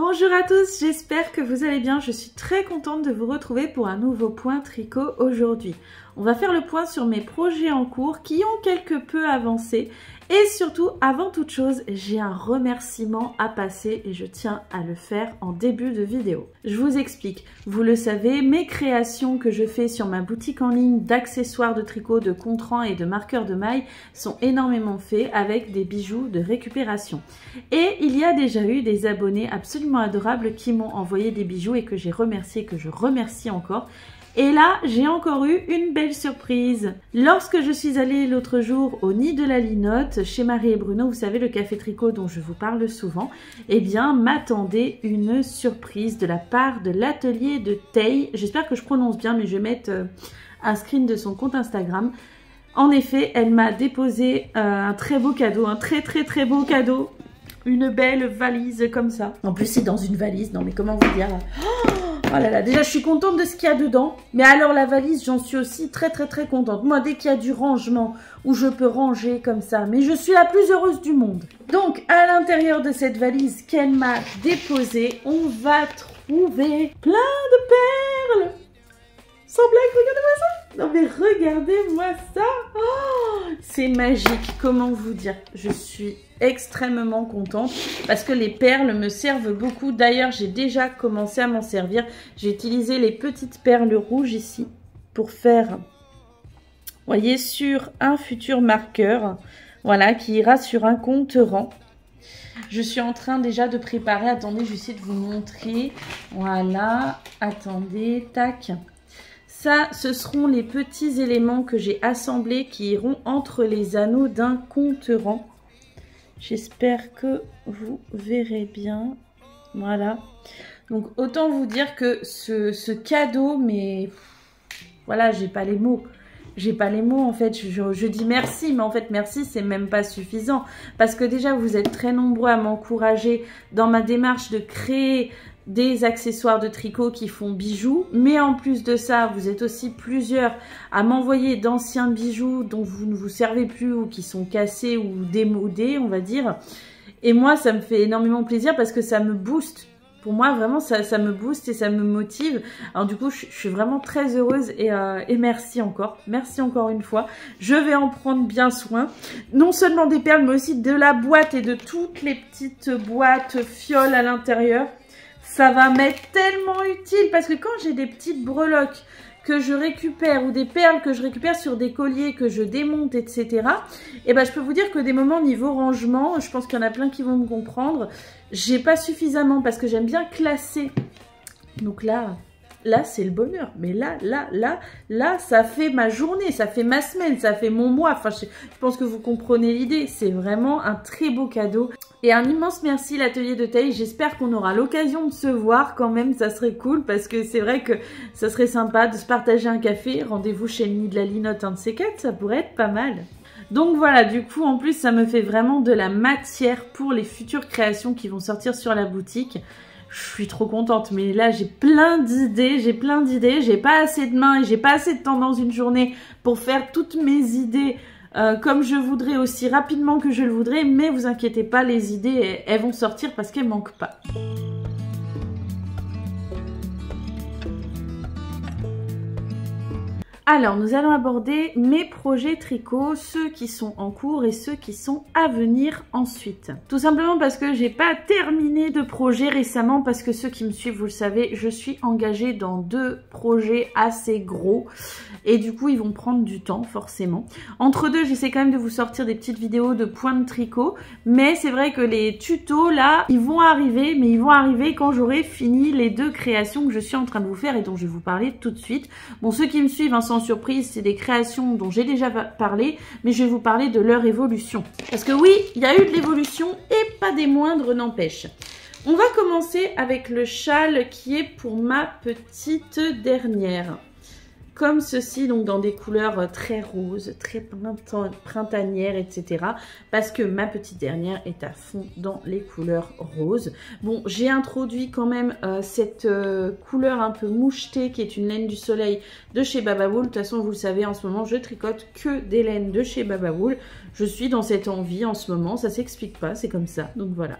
Bonjour à tous, j'espère que vous allez bien. Je suis très contente de vous retrouver pour un nouveau point tricot aujourd'hui. On va faire le point sur mes projets en cours qui ont quelque peu avancé. Et surtout, avant toute chose, j'ai un remerciement à passer et je tiens à le faire en début de vidéo. Je vous explique. Vous le savez, mes créations que je fais sur ma boutique en ligne d'accessoires de tricot, de contrans et de marqueurs de mailles sont énormément faits avec des bijoux de récupération. Et il y a déjà eu des abonnés absolument adorables qui m'ont envoyé des bijoux et que j'ai remercié, que je remercie encore. Et là, j'ai encore eu une belle surprise. Lorsque je suis allée l'autre jour au Nid de la Linotte, chez Marie et Bruno, vous savez, le café tricot dont je vous parle souvent, eh bien, m'attendait une surprise de la part de l'atelier de Tay. J'espère que je prononce bien, mais je vais mettre un screen de son compte Instagram. En effet, elle m'a déposé un très beau cadeau, un très beau cadeau. Une belle valise comme ça. En plus, c'est dans une valise. Non, mais comment vous dire? Oh là là, déjà je suis contente de ce qu'il y a dedans. Mais alors la valise, j'en suis aussi très contente. Moi, dès qu'il y a du rangement, où je peux ranger comme ça, mais je suis la plus heureuse du monde. Donc, à l'intérieur de cette valise qu'elle m'a déposée, on va trouver plein de perles. Sans blague, regardez-moi ça. Non mais regardez-moi ça. Oh, c'est magique, comment vous dire. Je suis extrêmement contente parce que les perles me servent beaucoup. D'ailleurs, j'ai déjà commencé à m'en servir. J'ai utilisé les petites perles rouges ici pour faire, vous voyez, sur un futur marqueur. Voilà, qui ira sur un compte-rang. Je suis en train déjà de préparer. Attendez, je vais essayer de vous montrer. Voilà, attendez, tac. Ça, ce seront les petits éléments que j'ai assemblés qui iront entre les anneaux d'un compte-rang. J'espère que vous verrez bien. Voilà. Donc, autant vous dire que ce cadeau, mais voilà, j'ai pas les mots. J'ai pas les mots en fait, je dis merci, mais en fait merci c'est même pas suffisant. Parce que déjà vous êtes très nombreux à m'encourager dans ma démarche de créer des accessoires de tricot qui font bijoux. Mais en plus de ça, vous êtes aussi plusieurs à m'envoyer d'anciens bijoux dont vous ne vous servez plus ou qui sont cassés ou démodés, on va dire. Et moi ça me fait énormément plaisir parce que ça me booste. Pour moi, vraiment, ça me booste et ça me motive. Alors du coup, je suis vraiment très heureuse et merci encore. Merci encore une fois. Je vais en prendre bien soin. Non seulement des perles, mais aussi de la boîte et de toutes les petites boîtes fioles à l'intérieur. Ça va m'être tellement utile parce que quand j'ai des petites breloques que je récupère ou des perles que je récupère sur des colliers que je démonte, etc. Et ben je peux vous dire que des moments niveau rangement, je pense qu'il y en a plein qui vont me comprendre, j'ai pas suffisamment parce que j'aime bien classer. Donc là c'est le bonheur. Mais là, ça fait ma journée, ça fait ma semaine, ça fait mon mois. Enfin, je pense que vous comprenez l'idée. C'est vraiment un très beau cadeau. Et un immense merci l'atelier de Tay. J'espère qu'on aura l'occasion de se voir quand même. Ça serait cool parce que c'est vrai que ça serait sympa de se partager un café. Rendez-vous chez le Nid de la Linotte, un de ces quatre. Ça pourrait être pas mal. Donc voilà, du coup, en plus, ça me fait vraiment de la matière pour les futures créations qui vont sortir sur la boutique. Je suis trop contente, mais là j'ai plein d'idées, j'ai pas assez de mains et j'ai pas assez de temps dans une journée pour faire toutes mes idées comme je voudrais, aussi rapidement que je le voudrais, mais vous inquiétez pas, les idées elles vont sortir parce qu'elles manquent pas. Alors, nous allons aborder mes projets tricot, ceux qui sont en cours et ceux qui sont à venir ensuite. Tout simplement parce que j'ai pas terminé de projet récemment, parce que ceux qui me suivent, vous le savez, je suis engagée dans 2 projets assez gros. Et du coup, ils vont prendre du temps, forcément. Entre deux, j'essaie quand même de vous sortir des petites vidéos de points de tricot. Mais c'est vrai que les tutos, là, ils vont arriver, mais ils vont arriver quand j'aurai fini les 2 créations que je suis en train de vous faire et dont je vais vous parler tout de suite. Bon, ceux qui me suivent, hein, sans surprise, c'est des créations dont j'ai déjà parlé, mais je vais vous parler de leur évolution. Parce que oui, il y a eu de l'évolution et pas des moindres, n'empêche. On va commencer avec le châle qui est pour ma petite dernière. Comme ceci, donc dans des couleurs très roses, très printanières, etc. Parce que ma petite dernière est à fond dans les couleurs roses. Bon, j'ai introduit quand même cette couleur un peu mouchetée qui est une laine du soleil de chez Babawool. De toute façon, vous le savez, en ce moment, je tricote que des laines de chez Babawool. Je suis dans cette envie en ce moment, ça s'explique pas, c'est comme ça, donc voilà.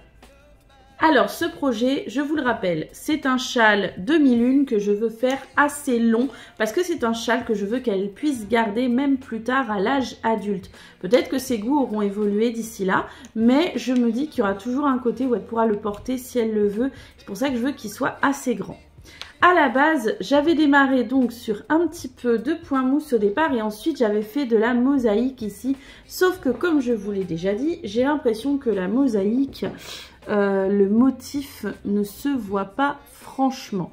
Alors ce projet, je vous le rappelle, c'est un châle demi-lune que je veux faire assez long parce que c'est un châle que je veux qu'elle puisse garder même plus tard à l'âge adulte. Peut-être que ses goûts auront évolué d'ici là, mais je me dis qu'il y aura toujours un côté où elle pourra le porter si elle le veut. C'est pour ça que je veux qu'il soit assez grand. À la base, j'avais démarré donc sur un petit peu de point mousse au départ et ensuite j'avais fait de la mosaïque ici. Sauf que comme je vous l'ai déjà dit, j'ai l'impression que la mosaïque, le motif ne se voit pas franchement.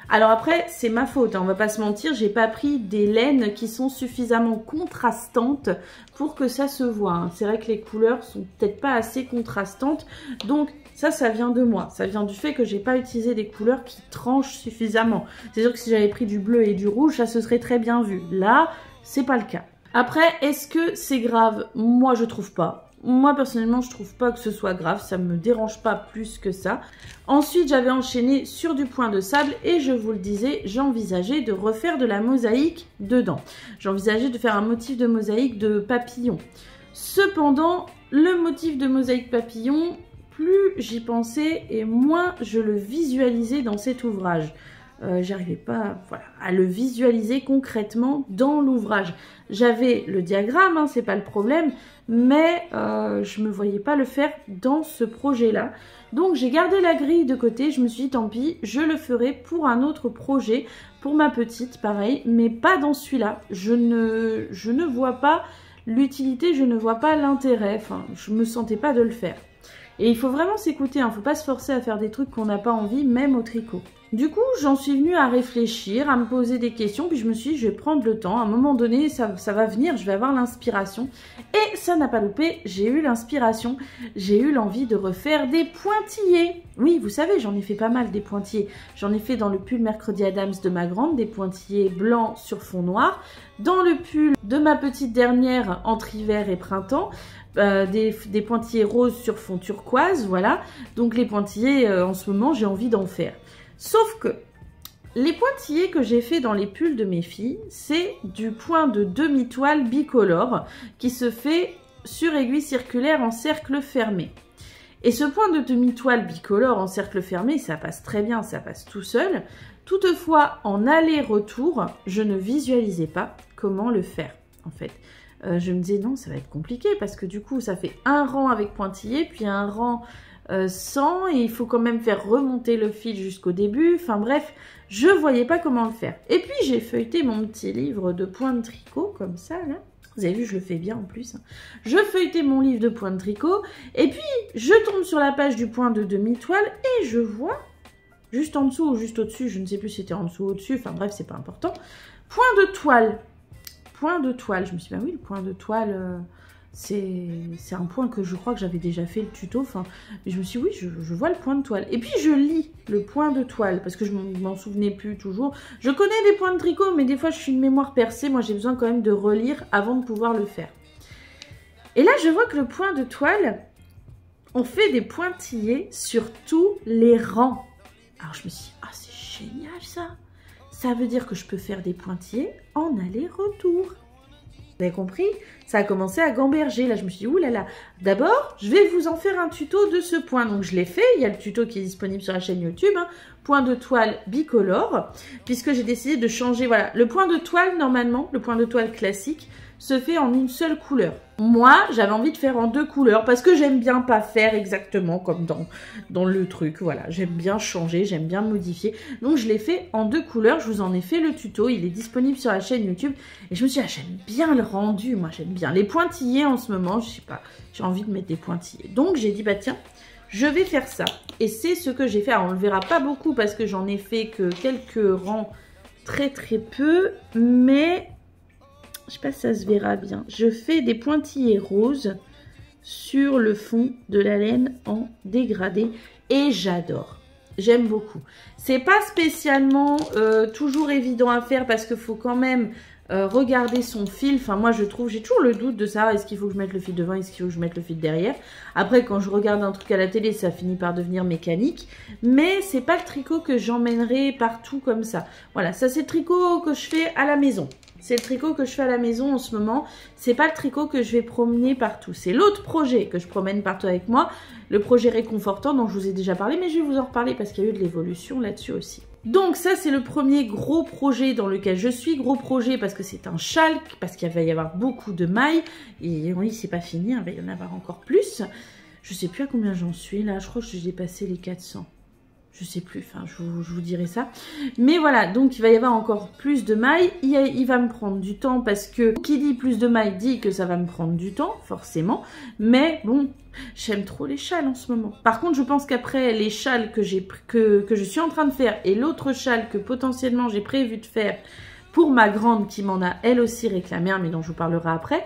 Alors après, c'est ma faute, hein, on va pas se mentir, j'ai pas pris des laines qui sont suffisamment contrastantes pour que ça se voit. Hein. C'est vrai que les couleurs sont peut-être pas assez contrastantes, donc ça vient de moi. Ça vient du fait que j'ai pas utilisé des couleurs qui tranchent suffisamment. C'est sûr que si j'avais pris du bleu et du rouge, ça se serait très bien vu. Là, c'est pas le cas. Après, est-ce que c'est grave? Moi, je trouve pas. Moi, personnellement, je trouve pas que ce soit grave. Ça me dérange pas plus que ça. Ensuite, j'avais enchaîné sur du point de sable et je vous le disais, j'envisageais de refaire de la mosaïque dedans. J'envisageais de faire un motif de mosaïque de papillon. Cependant, le motif de mosaïque papillon, plus j'y pensais et moins je le visualisais dans cet ouvrage. J'arrivais pas à le visualiser concrètement dans l'ouvrage. J'avais le diagramme, hein, c'est pas le problème, mais je me voyais pas le faire dans ce projet-là. Donc j'ai gardé la grille de côté, je me suis dit tant pis, je le ferai pour un autre projet, pour ma petite, pareil, mais pas dans celui-là. Je ne vois pas l'utilité, je ne vois pas l'intérêt, enfin, je me sentais pas de le faire. Et il faut vraiment s'écouter, hein, faut pas se forcer à faire des trucs qu'on n'a pas envie, même au tricot. Du coup, j'en suis venue à réfléchir, à me poser des questions, puis je me suis dit, je vais prendre le temps. À un moment donné, ça va venir, je vais avoir l'inspiration. Et ça n'a pas loupé, j'ai eu l'inspiration. J'ai eu l'envie de refaire des pointillés. Oui, vous savez, j'en ai fait pas mal des pointillés. J'en ai fait dans le pull Mercredi Adams de ma grande, des pointillés blancs sur fond noir. Dans le pull de ma petite dernière, entre hiver et printemps. Des pointillés roses sur fond turquoise, voilà. Donc les pointillés, en ce moment, j'ai envie d'en faire. Sauf que les pointillés que j'ai fait dans les pulls de mes filles, c'est du point de demi-toile bicolore qui se fait sur aiguille circulaire en cercle fermé. Et ce point de demi-toile bicolore en cercle fermé, ça passe très bien, ça passe tout seul. Toutefois, en aller-retour, je ne visualisais pas comment le faire, en fait. Je me disais non, ça va être compliqué parce que du coup, ça fait un rang avec pointillé, puis un rang sans, et il faut quand même faire remonter le fil jusqu'au début. Enfin bref, je voyais pas comment le faire. Et puis, j'ai feuilleté mon petit livre de points de tricot, comme ça, là. Vous avez vu, je le fais bien en plus. Je feuilletais mon livre de points de tricot, et puis je tombe sur la page du point de demi-toile, et je vois, juste en dessous ou juste au-dessus, je ne sais plus si c'était en dessous ou au-dessus, enfin bref, c'est pas important, point de toile. Point de toile. Je me suis dit, bah oui, le point de toile, c'est un point que je crois que j'avais déjà fait le tuto. Enfin, je me suis dit, oui, je vois le point de toile. Et puis, je lis le point de toile parce que je m'en souvenais plus toujours. Je connais des points de tricot, mais des fois, je suis une mémoire percée. Moi, j'ai besoin quand même de relire avant de pouvoir le faire. Et là, je vois que le point de toile, on fait des pointillés sur tous les rangs. Alors, je me suis dit, ah, c'est génial ça. Ça veut dire que je peux faire des pointillés en aller-retour. Vous avez compris? Ça a commencé à gamberger. Là, je me suis dit, oulala. D'abord, je vais vous en faire un tuto de ce point. Donc, je l'ai fait. Il y a le tuto qui est disponible sur la chaîne YouTube. Hein. Point de toile bicolore. Puisque j'ai décidé de changer. Voilà. Le point de toile, normalement, le point de toile classique, se fait en une seule couleur. Moi, j'avais envie de faire en deux couleurs parce que j'aime bien pas faire exactement comme dans le truc. Voilà, j'aime bien changer, j'aime bien modifier. Donc, je l'ai fait en deux couleurs. Je vous en ai fait le tuto. Il est disponible sur la chaîne YouTube. Et je me suis dit, ah, j'aime bien le rendu. Moi, j'aime bien les pointillés en ce moment. Je sais pas, j'ai envie de mettre des pointillés. Donc, j'ai dit, bah tiens, je vais faire ça. Et c'est ce que j'ai fait. Alors, on ne le verra pas beaucoup parce que j'en ai fait que quelques rangs très peu. Mais je sais pas si ça se verra bien. Je fais des pointillés roses sur le fond de la laine en dégradé et j'adore. J'aime beaucoup. C'est pas spécialement toujours évident à faire parce qu'il faut quand même regarder son fil. Enfin, moi, je trouve, j'ai toujours le doute de savoir est-ce qu'il faut que je mette le fil devant, est-ce qu'il faut que je mette le fil derrière. Après, quand je regarde un truc à la télé, ça finit par devenir mécanique. Mais c'est pas le tricot que j'emmènerai partout comme ça. Voilà, ça c'est le tricot que je fais à la maison. C'est le tricot que je fais à la maison en ce moment. C'est pas le tricot que je vais promener partout. C'est l'autre projet que je promène partout avec moi. Le projet réconfortant dont je vous ai déjà parlé. Mais je vais vous en reparler parce qu'il y a eu de l'évolution là-dessus aussi. Donc ça, c'est le premier gros projet dans lequel je suis. Gros projet parce que c'est un châle. Parce qu'il va y avoir beaucoup de mailles. Et oui, c'est pas fini. Il va y en avoir encore plus. Je sais plus à combien j'en suis là. Je crois que j'ai dépassé les 400. Je sais plus, enfin je vous dirai ça. Mais voilà, donc il va y avoir encore plus de mailles. Il va me prendre du temps parce que qui dit plus de mailles dit que ça va me prendre du temps, forcément. Mais bon, j'aime trop les châles en ce moment. Par contre, je pense qu'après les châles que je suis en train de faire et l'autre châle que potentiellement j'ai prévu de faire pour ma grande qui m'en a elle aussi réclamé un, mais dont je vous parlerai après,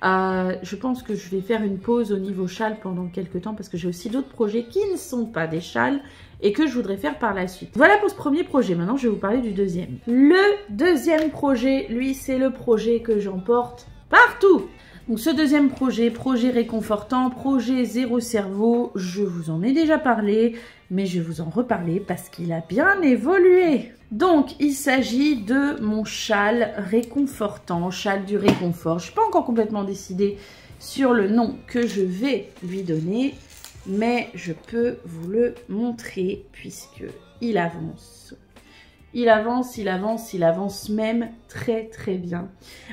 je pense que je vais faire une pause au niveau châle pendant quelques temps parce que j'ai aussi d'autres projets qui ne sont pas des châles et que je voudrais faire par la suite. Voilà pour ce premier projet. Maintenant, je vais vous parler du deuxième. Le deuxième projet, lui, c'est le projet que j'emporte partout. Donc ce deuxième projet, projet réconfortant, projet zéro cerveau, je vous en ai déjà parlé, mais je vais vous en reparler parce qu'il a bien évolué. Donc il s'agit de mon châle réconfortant, châle du réconfort. Je ne suis pas encore complètement décidée sur le nom que je vais lui donner, mais je peux vous le montrer puisque il avance. Il avance, il avance, il avance même très très bien.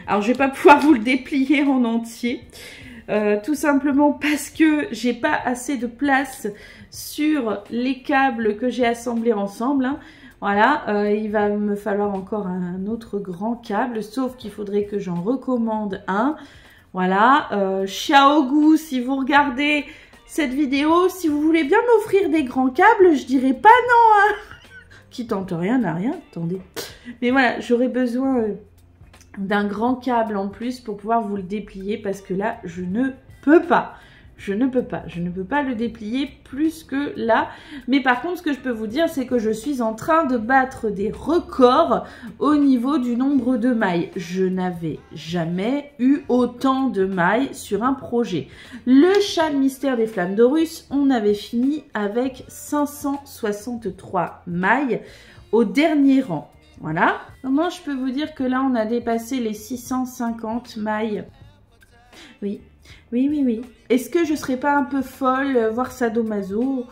Alors je vais pas pouvoir vous le déplier en entier, tout simplement parce que j'ai pas assez de place sur les câbles que j'ai assemblés ensemble. Hein. Voilà, il va me falloir encore un autre grand câble, sauf qu'il faudrait que j'en recommande un. Voilà, Xiaogu, si vous regardez cette vidéo, si vous voulez bien m'offrir des grands câbles, je dirais pas non, hein. Qui tente rien n'a rien, attendez. Mais voilà, j'aurais besoin d'un grand câble en plus pour pouvoir vous le déplier parce que là, je ne peux pas. Je ne peux pas le déplier plus que là. Mais par contre, ce que je peux vous dire, c'est que je suis en train de battre des records au niveau du nombre de mailles. Je n'avais jamais eu autant de mailles sur un projet. Le châle mystère des flammes d'Horus, on avait fini avec 563 mailles au dernier rang. Voilà. Maintenant, je peux vous dire que là, on a dépassé les 650 mailles. Oui. Oui. Est-ce que je serais pas un peu folle, voir sadomaso?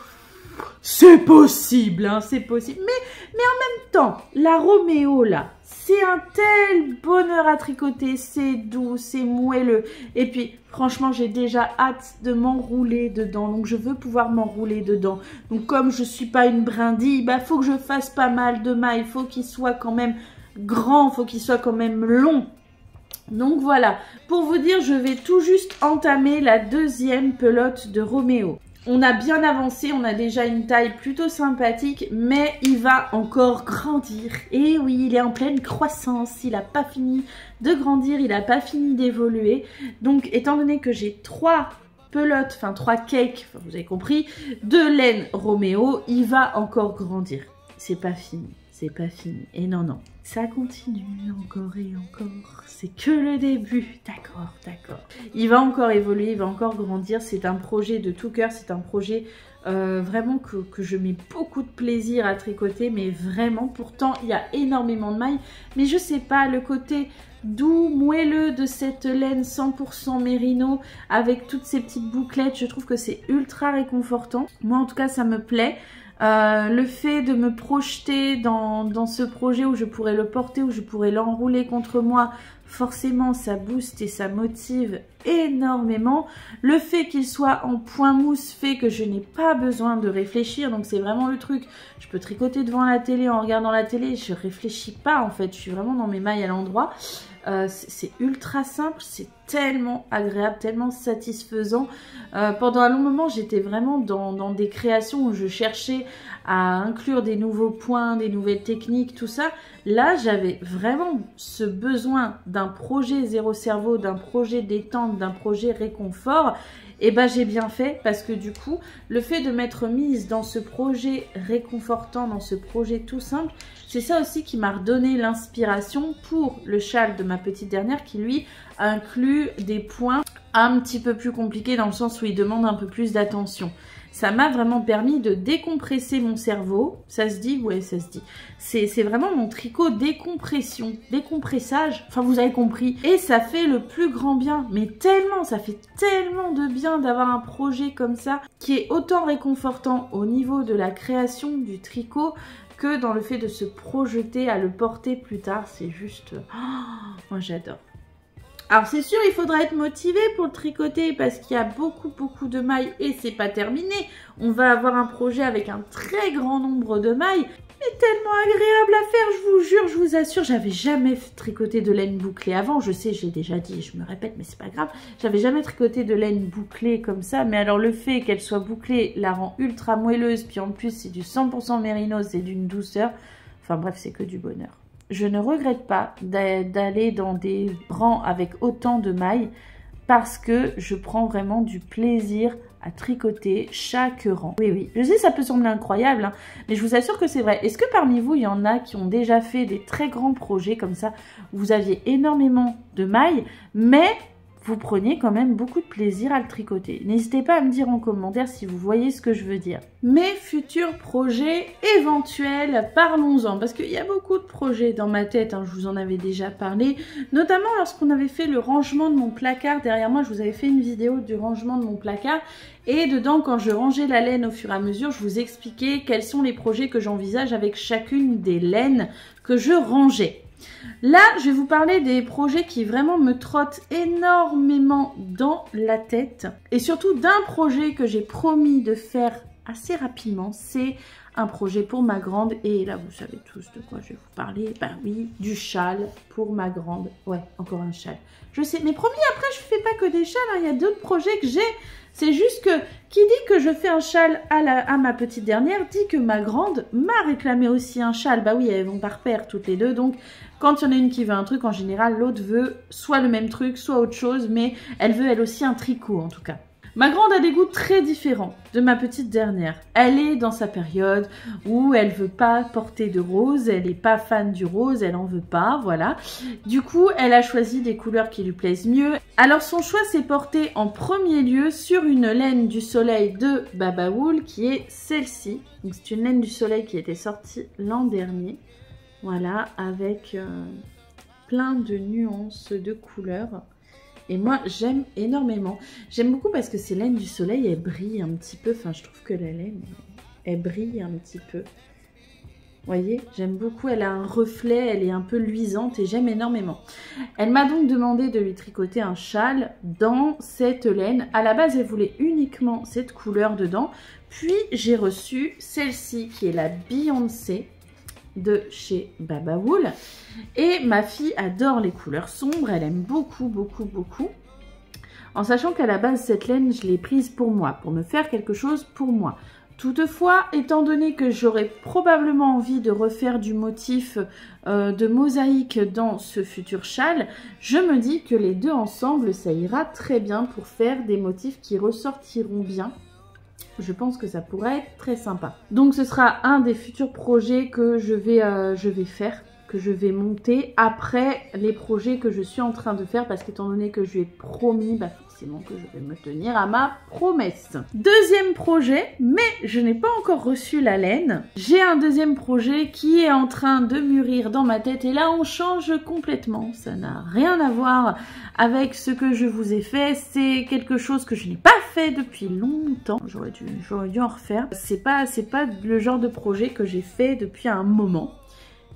C'est possible, hein, c'est possible. Mais en même temps, la Roméo, là, c'est un tel bonheur à tricoter. C'est doux, c'est moelleux. Et puis, franchement, j'ai déjà hâte de m'enrouler dedans. Donc, je veux pouvoir m'enrouler dedans. Donc, comme je suis pas une brindille, bah, faut que je fasse pas mal de mailles. Faut qu'il soit quand même grand, faut qu'il soit quand même long. Donc voilà, pour vous dire, je vais tout juste entamer la deuxième pelote de Roméo. On a bien avancé, on a déjà une taille plutôt sympathique, mais il va encore grandir. Et oui, il est en pleine croissance, il n'a pas fini de grandir, il n'a pas fini d'évoluer. Donc étant donné que j'ai 3 pelotes, enfin 3 cakes, enfin, vous avez compris, de laine Roméo, il va encore grandir. C'est pas fini. C'est pas fini. Et non, ça continue encore et encore. C'est que le début. D'accord. Il va encore évoluer, il va encore grandir. C'est un projet de tout cœur. C'est un projet vraiment que je mets beaucoup de plaisir à tricoter. Mais vraiment, pourtant, il y a énormément de mailles. Mais je sais pas, le côté doux, moelleux de cette laine 100% mérino avec toutes ces petites bouclettes, je trouve que c'est ultra réconfortant. Moi, en tout cas, ça me plaît. Le fait de me projeter dans ce projet où je pourrais le porter, où je pourrais l'enrouler contre moi, forcément ça booste et ça motive énormément. Le fait qu'il soit en point mousse fait que je n'ai pas besoin de réfléchir, donc c'est vraiment le truc. Je peux tricoter devant la télé en regardant la télé, je réfléchis pas en fait, je suis vraiment dans mes mailles à l'endroit. C'est ultra simple, c'est tellement agréable, tellement satisfaisant. Pendant un long moment, j'étais vraiment dans des créations où je cherchais à inclure des nouveaux points, des nouvelles techniques, tout ça. Là, j'avais vraiment ce besoin d'un projet zéro cerveau, d'un projet détente, d'un projet réconfort. Et ben j'ai bien fait parce que du coup, le fait de m'être mise dans ce projet réconfortant, dans ce projet tout simple, c'est ça aussi qui m'a redonné l'inspiration pour le châle de ma petite dernière qui lui inclut des points un petit peu plus compliqués dans le sens où il demande un peu plus d'attention. Ça m'a vraiment permis de décompresser mon cerveau. Ça se dit? Ouais, ça se dit. C'est vraiment mon tricot décompression, décompressage. Enfin, vous avez compris. Et ça fait le plus grand bien. Mais tellement, ça fait tellement de bien d'avoir un projet comme ça qui est autant réconfortant au niveau de la création du tricot que dans le fait de se projeter à le porter plus tard. C'est juste... Oh, moi, j'adore. Alors c'est sûr, il faudra être motivé pour le tricoter parce qu'il y a beaucoup de mailles et c'est pas terminé. On va avoir un projet avec un très grand nombre de mailles, mais tellement agréable à faire, je vous jure, je vous assure. J'avais jamais tricoté de laine bouclée avant, je sais, j'ai déjà dit, je me répète, mais c'est pas grave. J'avais jamais tricoté de laine bouclée comme ça, mais alors le fait qu'elle soit bouclée la rend ultra moelleuse, puis en plus c'est du 100% mérinos, c'est d'une douceur. Enfin bref, c'est que du bonheur. Je ne regrette pas d'aller dans des rangs avec autant de mailles parce que je prends vraiment du plaisir à tricoter chaque rang. Oui, oui, je sais, ça peut sembler incroyable, hein, mais je vous assure que c'est vrai. Est-ce que parmi vous, il y en a qui ont déjà fait des très grands projets comme ça, où vous aviez énormément de mailles, mais vous preniez quand même beaucoup de plaisir à le tricoter? N'hésitez pas à me dire en commentaire si vous voyez ce que je veux dire. Mes futurs projets éventuels, parlons-en, parce qu'il y a beaucoup de projets dans ma tête, hein, je vous en avais déjà parlé, notamment lorsqu'on avait fait le rangement de mon placard. Derrière moi, je vous avais fait une vidéo du rangement de mon placard, et dedans, quand je rangeais la laine au fur et à mesure, je vous expliquais quels sont les projets que j'envisage avec chacune des laines que je rangeais. Là, je vais vous parler des projets qui vraiment me trottent énormément dans la tête. Et surtout d'un projet que j'ai promis de faire assez rapidement. C'est un projet pour ma grande. Et là, vous savez tous de quoi je vais vous parler. Ben oui, du châle pour ma grande. Ouais, encore un châle. Je sais, mais promis, après, je fais pas que des châles, hein. Il y a d'autres projets que j'ai. C'est juste que, qui dit que je fais un châle à ma petite dernière, dit que ma grande m'a réclamé aussi un châle. Bah oui, elles vont par paire toutes les deux, donc quand il y en a une qui veut un truc, en général, l'autre veut soit le même truc, soit autre chose, mais elle veut elle aussi un tricot en tout cas. Ma grande a des goûts très différents de ma petite dernière. Elle est dans sa période où elle veut pas porter de rose, elle est pas fan du rose, elle en veut pas, voilà. Du coup, elle a choisi des couleurs qui lui plaisent mieux. Alors son choix s'est porté en premier lieu sur une laine du soleil de Baba Wool qui est celle-ci. Donc c'est une laine du soleil qui était sortie l'an dernier. Voilà, avec plein de nuances de couleurs. Et moi, j'aime énormément. J'aime beaucoup parce que ces laines du soleil, elles brillent un petit peu. Enfin, je trouve que la laine, elle brille un petit peu. Vous voyez, j'aime beaucoup. Elle a un reflet, elle est un peu luisante et j'aime énormément. Elle m'a donc demandé de lui tricoter un châle dans cette laine. À la base, elle voulait uniquement cette couleur dedans. Puis, j'ai reçu celle-ci qui est la Beyoncé de chez Baba Wool. Et ma fille adore les couleurs sombres, elle aime beaucoup. En sachant qu'à la base, cette laine, je l'ai prise pour moi, pour me faire quelque chose pour moi. Toutefois, étant donné que j'aurais probablement envie de refaire du motif de mosaïque dans ce futur châle, je me dis que les deux ensemble, ça ira très bien pour faire des motifs qui ressortiront bien. Je pense que ça pourrait être très sympa. Donc ce sera un des futurs projets que je vais faire, que je vais monter après les projets que je suis en train de faire, parce qu'étant donné que je lui ai promis, bah forcément que je vais me tenir à ma promesse. Deuxième projet, mais je n'ai pas encore reçu la laine. J'ai un deuxième projet qui est en train de mûrir dans ma tête et là on change complètement. Ça n'a rien à voir avec ce que je vous ai fait. C'est quelque chose que je n'ai pas fait depuis longtemps. J'aurais dû en refaire. C'est pas le genre de projet que j'ai fait depuis un moment.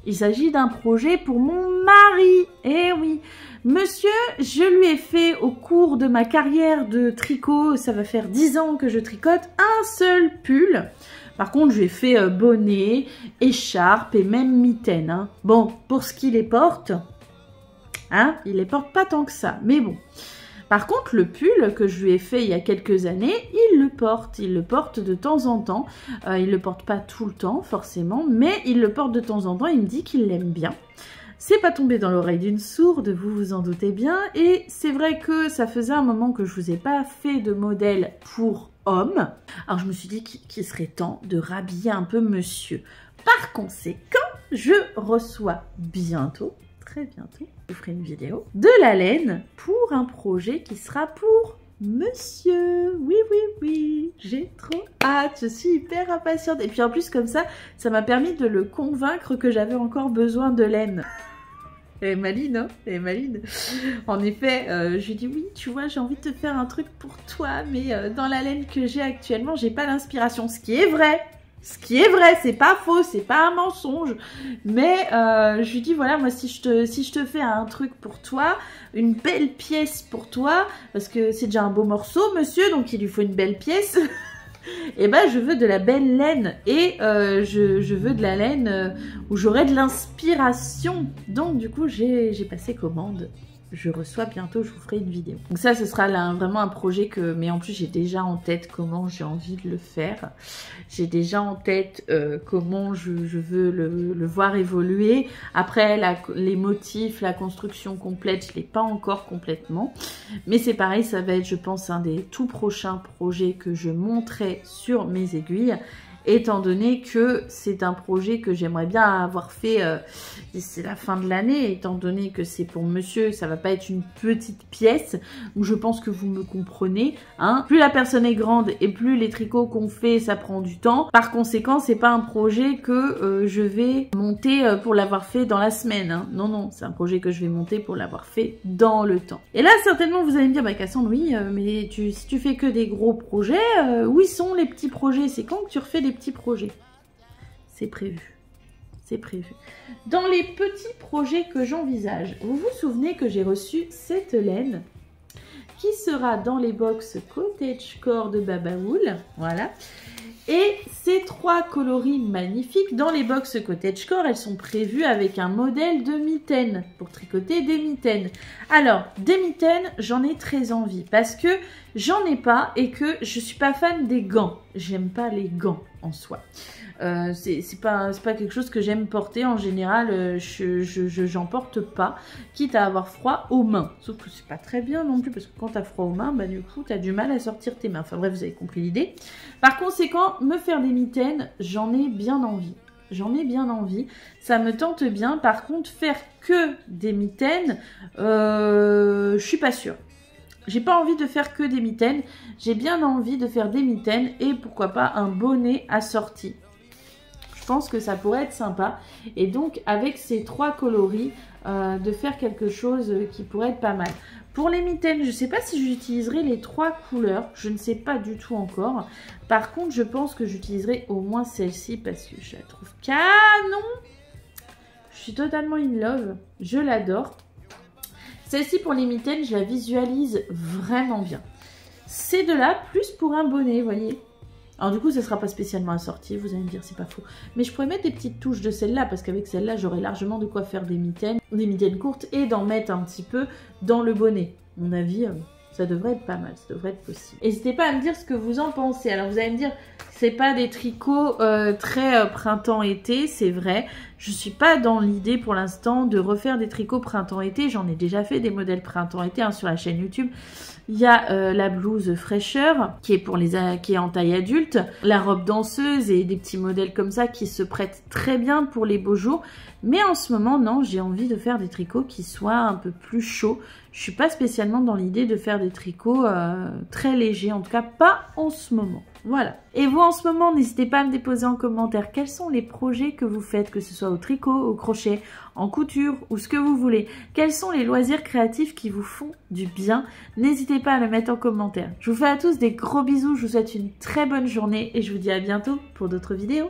Il s'agit d'un projet pour mon mari. Eh oui, monsieur, je lui ai fait au cours de ma carrière de tricot, ça va faire 10 ans que je tricote, un seul pull. Par contre, je lui ai fait bonnet, écharpe et même mitaine. Hein. Bon, pour ce qu'il les porte, hein, il les porte pas tant que ça, mais bon. Par contre, le pull que je lui ai fait il y a quelques années, il le porte de temps en temps. Il le porte pas tout le temps, forcément, mais il le porte de temps en temps, il me dit qu'il l'aime bien. C'est pas tombé dans l'oreille d'une sourde, vous vous en doutez bien, et c'est vrai que ça faisait un moment que je vous ai pas fait de modèle pour homme. Alors je me suis dit qu'il serait temps de rhabiller un peu monsieur. Par conséquent, je reçois très bientôt, je vous ferai une vidéo de la laine pour un projet qui sera pour monsieur. Oui, oui, oui, j'ai trop hâte, je suis hyper impatiente. Et puis en plus comme ça m'a permis de le convaincre que j'avais encore besoin de laine. Elle est maline, hein? Elle est maline. En effet, je lui dis oui, tu vois, j'ai envie de te faire un truc pour toi, mais dans la laine que j'ai actuellement, j'ai pas l'inspiration. Ce qui est vrai. Ce qui est vrai, c'est pas faux, c'est pas un mensonge. Mais je lui dis voilà, moi si je te fais un truc pour toi, une belle pièce pour toi, parce que c'est déjà un beau morceau, monsieur, donc il lui faut une belle pièce. Et ben je veux de la belle laine et je veux de la laine où j'aurai de l'inspiration. Donc du coup j'ai passé commande. Je reçois bientôt, je vous ferai une vidéo. Donc ça, ce sera là, vraiment un projet que... Mais en plus, j'ai déjà en tête comment j'ai envie de le faire. J'ai déjà en tête comment je veux le voir évoluer. Après, les motifs, la construction complète, je ne l'ai pas encore complètement. Mais c'est pareil, ça va être, je pense, un des tout prochains projets que je monterai sur mes aiguilles. Étant donné que c'est un projet que j'aimerais bien avoir fait d'ici la fin de l'année, étant donné que c'est pour monsieur, ça va pas être une petite pièce, où je pense que vous me comprenez, hein. Plus la personne est grande et plus les tricots qu'on fait, ça prend du temps. Par conséquent, c'est pas un projet que je vais monter pour l'avoir fait dans la semaine, hein. Non, non, c'est un projet que je vais monter pour l'avoir fait dans le temps. Et là, certainement, vous allez me dire, bah Cassandre, oui, mais si tu fais que des gros projets, où ils sont les petits projets? C'est quand que tu refais des petits projets? C'est prévu. C'est prévu. Dans les petits projets que j'envisage, vous vous souvenez que j'ai reçu cette laine qui sera dans les box Cottagecore de Babaoul. Voilà. Et ces 3 coloris magnifiques, dans les box Cottagecore, elles sont prévues avec un modèle de mitaine, pour tricoter des mitaines. Alors, des mitaines, j'en ai très envie, parce que j'en ai pas et que je suis pas fan des gants. J'aime pas les gants en soi. C'est pas quelque chose que j'aime porter en général, j'en porte pas, quitte à avoir froid aux mains. Sauf que c'est pas très bien non plus, parce que quand t'as froid aux mains, bah du coup t'as du mal à sortir tes mains. Enfin bref, vous avez compris l'idée. Par conséquent, me faire des mitaines, j'en ai bien envie. J'en ai bien envie, ça me tente bien. Par contre, faire que des mitaines, je suis pas sûre. J'ai pas envie de faire que des mitaines, j'ai bien envie de faire des mitaines et pourquoi pas un bonnet assorti. Je pense que ça pourrait être sympa. Et donc, avec ces 3 coloris, de faire quelque chose qui pourrait être pas mal. Pour les mitaines, je ne sais pas si j'utiliserai les 3 couleurs. Je ne sais pas du tout encore. Par contre, je pense que j'utiliserai au moins celle-ci parce que je la trouve canon. Je suis totalement in love. Je l'adore. Celle-ci, pour les mitaines, je la visualise vraiment bien. Ces deux-là, plus pour un bonnet, vous voyez. Alors du coup, ça ne sera pas spécialement assorti, vous allez me dire, c'est pas faux. Mais je pourrais mettre des petites touches de celle-là, parce qu'avec celle-là, j'aurai largement de quoi faire des mitaines courtes, et d'en mettre un petit peu dans le bonnet. À mon avis, ça devrait être pas mal, ça devrait être possible. N'hésitez pas à me dire ce que vous en pensez. Alors vous allez me dire, c'est pas des tricots très printemps-été, c'est vrai. Je suis pas dans l'idée pour l'instant de refaire des tricots printemps-été. J'en ai déjà fait des modèles printemps-été sur la chaîne YouTube. Il y a la blouse fraîcheur qui est qui est en taille adulte, la robe danseuse et des petits modèles comme ça qui se prêtent très bien pour les beaux jours. Mais en ce moment, non, j'ai envie de faire des tricots qui soient un peu plus chauds. Je suis pas spécialement dans l'idée de faire des tricots très légers, en tout cas pas en ce moment. Voilà. Et vous, en ce moment, n'hésitez pas à me déposer en commentaire quels sont les projets que vous faites, que ce soit au tricot, au crochet, en couture ou ce que vous voulez. Quels sont les loisirs créatifs qui vous font du bien? N'hésitez pas à le mettre en commentaire. Je vous fais à tous des gros bisous, je vous souhaite une très bonne journée et je vous dis à bientôt pour d'autres vidéos.